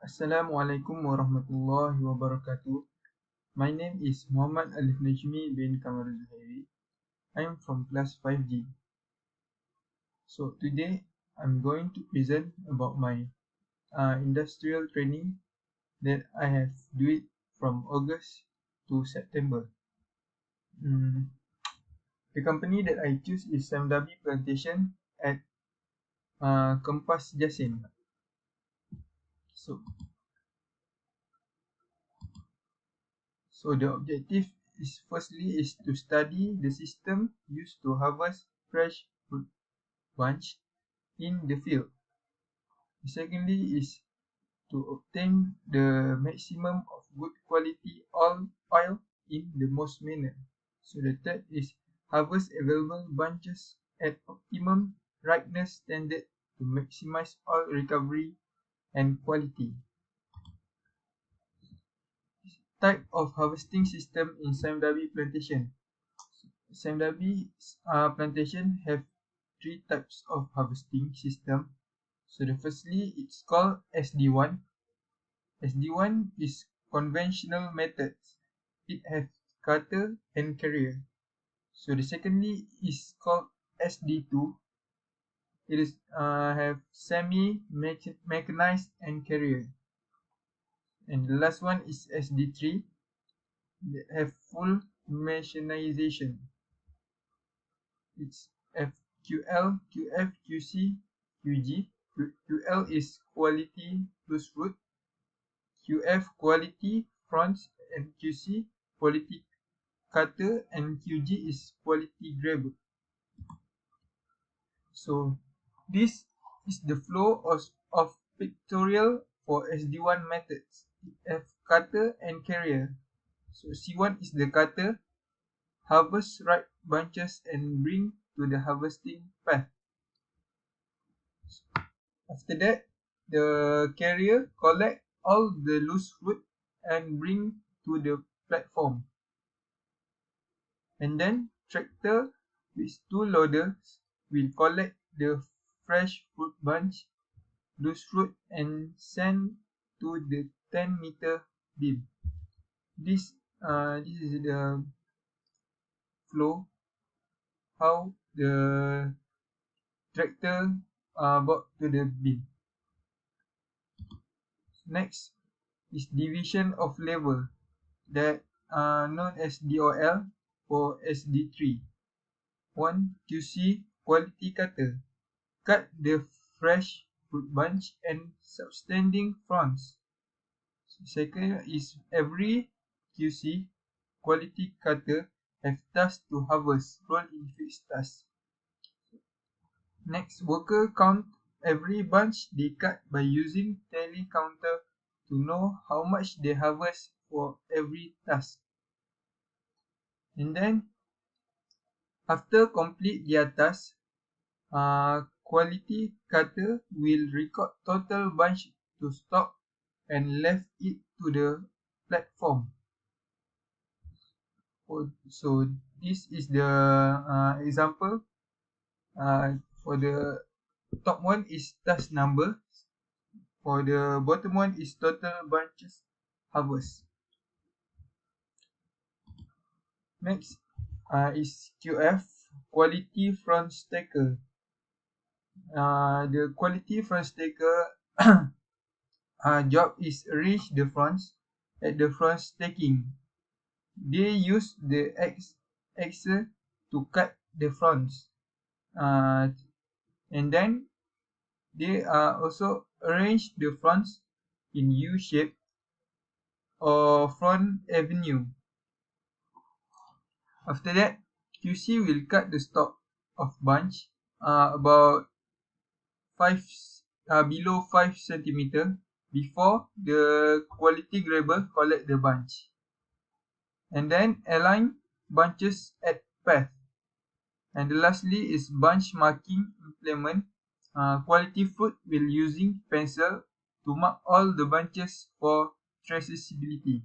Assalamualaikum warahmatullahi wabarakatuh. My name is Muhammad Alif Najmi bin Kamarul Zuhairi. I am from class 5G. So today I'm going to present about my industrial training that I have do it from August to September. The company that I choose is Samdabi Plantation at Kempas Jasin. So the objective is firstly is to study the system used to harvest fresh fruit bunch in the field. Secondly is to obtain the maximum of good quality oil in the most manner. So the third is harvest available bunches at optimum ripeness standard to maximize oil recovery and quality. Type of harvesting system in Samdabi plantation. Samdabi plantation have three types of harvesting system. So the firstly it's called SD1. SD1 is conventional methods. It has cutter and carrier. So the secondly is called SD2. It is have semi-mechanized and carrier. And the last one is SD3. They have full mechanization. It's FQL, QF, QC, QG. QL is quality loose fruit. QF quality fronts, and QC quality cutter, and QG is quality grabber. So this is the flow of pictorial for SD1 methods. F cutter and carrier. So C1 is the cutter, harvest ripe bunches and bring to the harvesting path. After that, the carrier collect all the loose fruit and bring to the platform. And then tractor with two loaders will collect the fresh fruit bunch, loose fruit, and send to the 10-meter beam. This is the flow how the tractor brought to the beam. Next is division of labor that known as DOL or SD3. 1. QC quality cutter. Cut the fresh fruit bunch and substanding fronds. Second is every QC quality cutter have task to harvest, roll in fixed task. Next, worker count every bunch they cut by using tally counter to know how much they harvest for every task. And then after complete their task, quality cutter will record total bunch to stock and left it to the platform. So this is the example. For the top one is task number. For the bottom one is total bunches harvest. Next is QF quality front stacker. The quality front stacker job is arrange the fronts at the front stacking. They use the axle to cut the fronts, and then they also arrange the fronts in U shape or front avenue. After that, QC will cut the stock of bunch about below 5 centimeter before the quality grabber collect the bunch, and then align bunches at path. And lastly is bunch marking implement. Quality fruit will using pencil to mark all the bunches for traceability.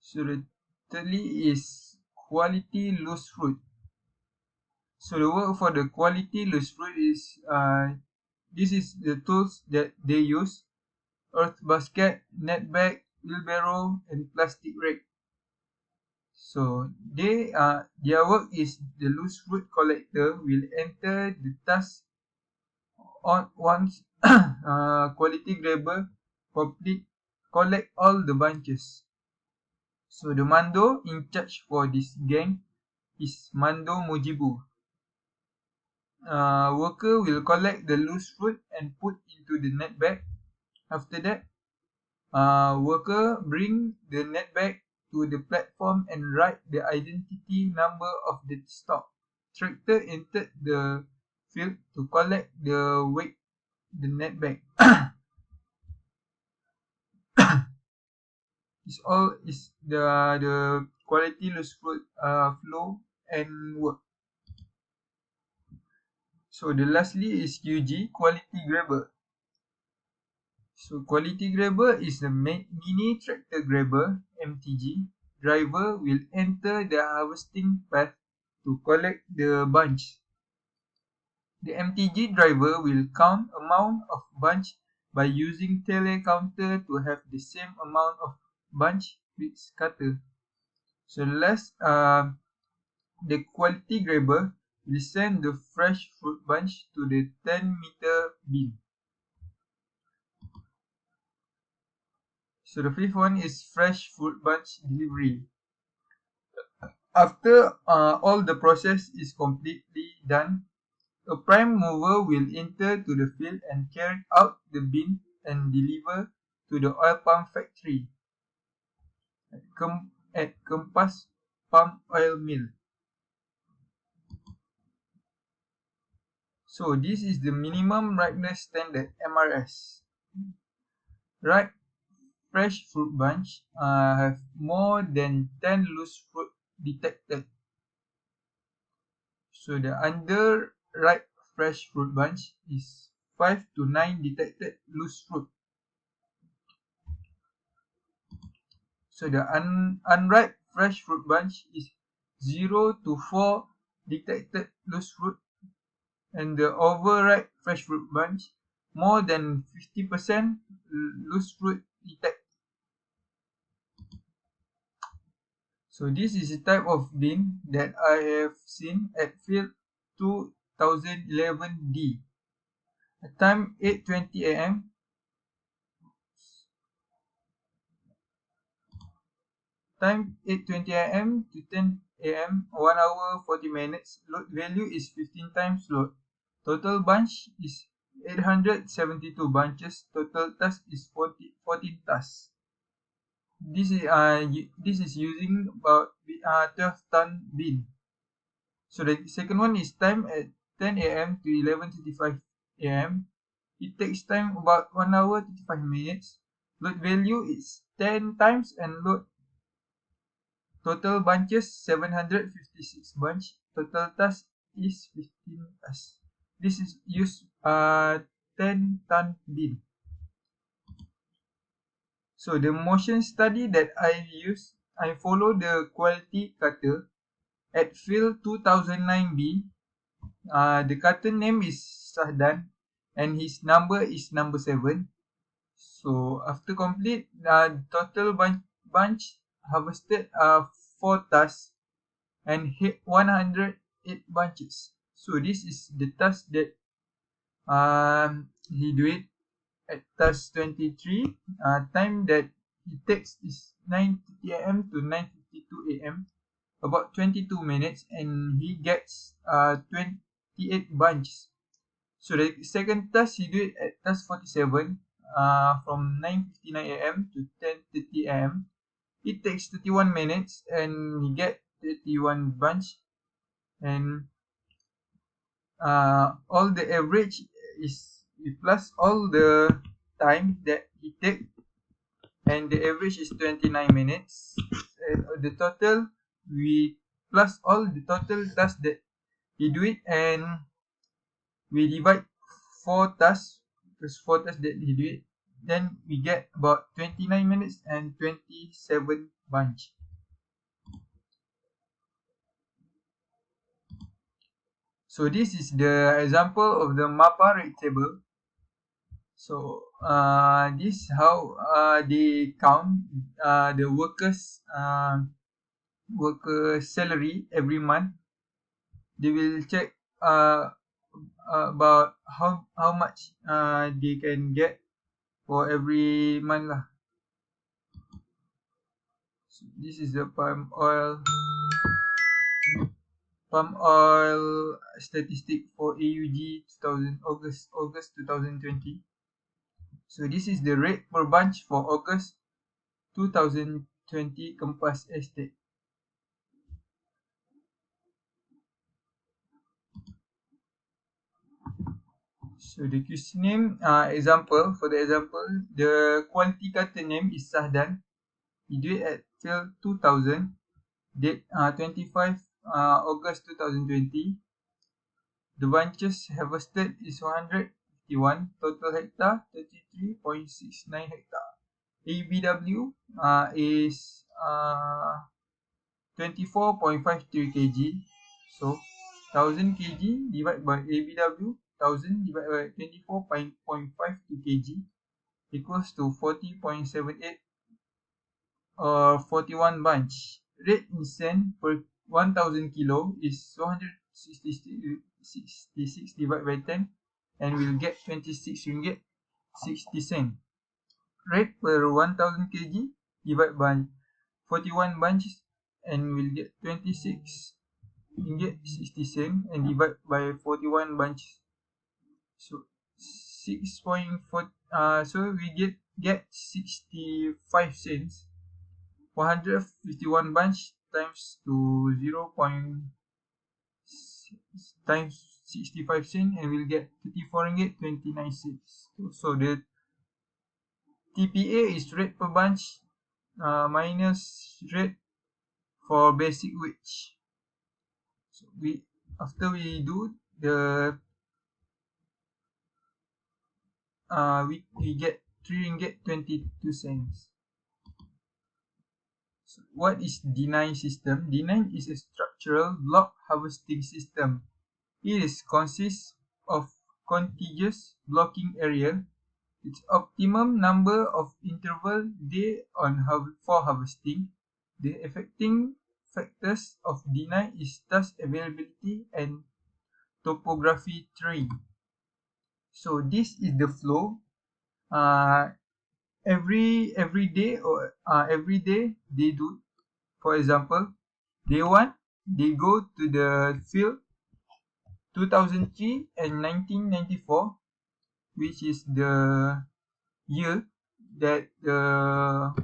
So the thirdly is quality loose fruit. So the work for the quality loose fruit is this is the tools that they use: earth basket, net bag, wheelbarrow, and plastic rake. So their work is the loose fruit collector will enter the task on once quality grabber collect all the bunches. So the Mando in charge for this gang is Mando Mujibu. Worker will collect the loose fruit and put into the net bag. After that, worker bring the net bag to the platform and write the identity number of the stock. Tractor entered the field to collect the weight the net bag. This all is the quality loose fruit flow and work. So the lastly is QG, quality grabber. So quality grabber is a mini tractor grabber (MTG). Driver will enter the harvesting path to collect the bunch. The MTG driver will count amount of bunch by using tele counter to have the same amount of bunch with cutter. So last, the quality grabber will send the fresh fruit bunch to the 10-meter bin. So the fifth one is fresh fruit bunch delivery. After all the process is completely done, a prime mover will enter to the field and carry out the bin and deliver to the oil palm factory at Kempas Palm Oil Mill. So this is the minimum ripeness standard (MRS). Ripe fresh fruit bunch have more than 10 loose fruit detected. So the underripe fresh fruit bunch is 5 to 9 detected loose fruit. So the unripe fresh fruit bunch is 0 to 4 detected loose fruit, and the overripe fresh fruit bunch more than 50% loose fruit detected. So this is the type of bin that I have seen at field 2011D. At time 8:20 am. Time 8:20 am to 10 am, 1 hour 40 minutes. Load value is 15 times load. Total bunch is 872 bunches. Total task is 14 tasks. This is using about 12 ton bin. So the second one is time at 10 am to 11:35 am. It takes time about 1 hour 35 minutes. Load value is 10 times and load total bunches 756 bunch. Total task is 15 tasks. This is use 10 ton bin. So the motion study that I use, I follow the quality cutter at field 2009B. The cutter name is Sahdan and his number is number 7. So after complete, total bunch harvested 4 tasks and hit 108 bunches. So this is the task that he do it at task 23. Time that he takes is 9:30 am to 9:52 am, about 22 minutes, and he gets 28 bunches. So the second task he do it at task 47, from 9:59 am to 10:30 am. It takes 31 minutes and he get 31 bunch, and all the average is plus all the time that he take, and the average is 29 minutes, and the total we plus all the total tasks that he do it, and we divide 4 tasks plus 4 tasks that he do it, then we get about 29 minutes and 27 bunch. So this is the example of the MAPA rate table. So this how they count the workers salary every month. They will check about how much they can get for every month lah. So this is the palm oil statistic for AUG 2000 August 2020. So this is the rate per bunch for August 2020 Kempas Estate. So the QC name example, for the example, the quality cutter name is Sahdan. He do it at field 2000, date 25 August 2020. The bunches harvested is 151, total hectare 33.69 hectare. ABW is 24.53 kg. So 1000 kg divided by ABW, 1000 divided by 24.52 kg equals to 40.78 or 41 bunch. Rate in cent per 1000 kilo is 266 divided by 10 and we'll get 26 ringgit 60 cent. Rate per 1000 kg divided by 41 bunches and we'll get 26 ringgit 60 cent and divide by 41 bunches. So 6.4 so we get 65 cents. 151 bunch times to 0. Times 65 cent and we'll get 34 ringgit 29 cents. So the TPA is rate per bunch minus rate for basic wage. So after we do the we get 3 ringgit 22 cents. So what is D9 system? D9 is a structural block harvesting system. It consists of contiguous blocking area. Its optimum number of interval day for harvesting. The affecting factors of D9 is thus availability and topography terrain. So this is the flow. Every day or every day they do. For example, day 1 they go to the field 2003 and 1994, which is the year that the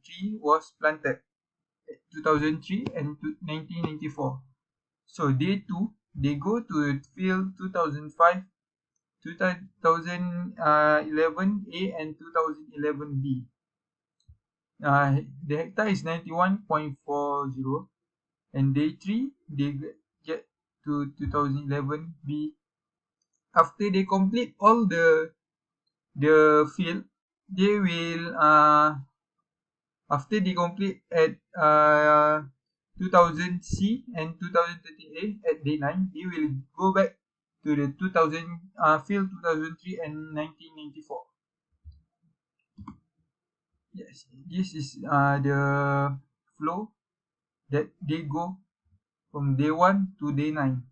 tree was planted, 2003 and 1994. So day 2 they go to field 2005, 2011A and 2011B. The hectare is 91.40 and day 3 they get to 2011B. After they complete all the field, they will after they complete at 2000C and 2013A at day 9, they will go back to the 2000 field 2003 and 1994. Yes, this is the flow that they go from day 1 to day 9.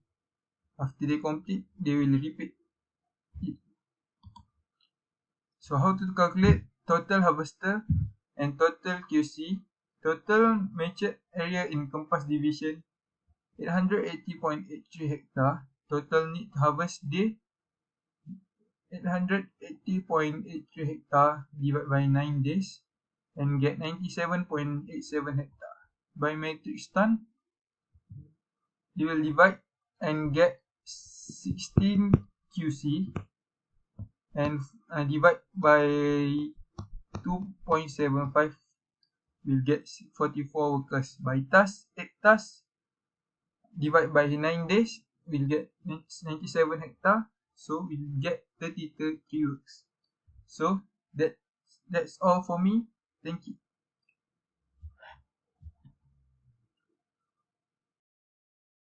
After they complete, they will repeat it. So how to calculate total harvester and total QC? Total matured area in Kempas division 880.83 hectare. Total need to harvest day 880.83 hectare divided by 9 days and get 97.87 hectare. By metric ton, you will divide and get 16 QC and divide by 2.75, we'll get 44 workers. By task, 8 tasks, divide by 9 days, we'll get 97 hectare, so we'll get 33 workers. So that's all for me. Thank you.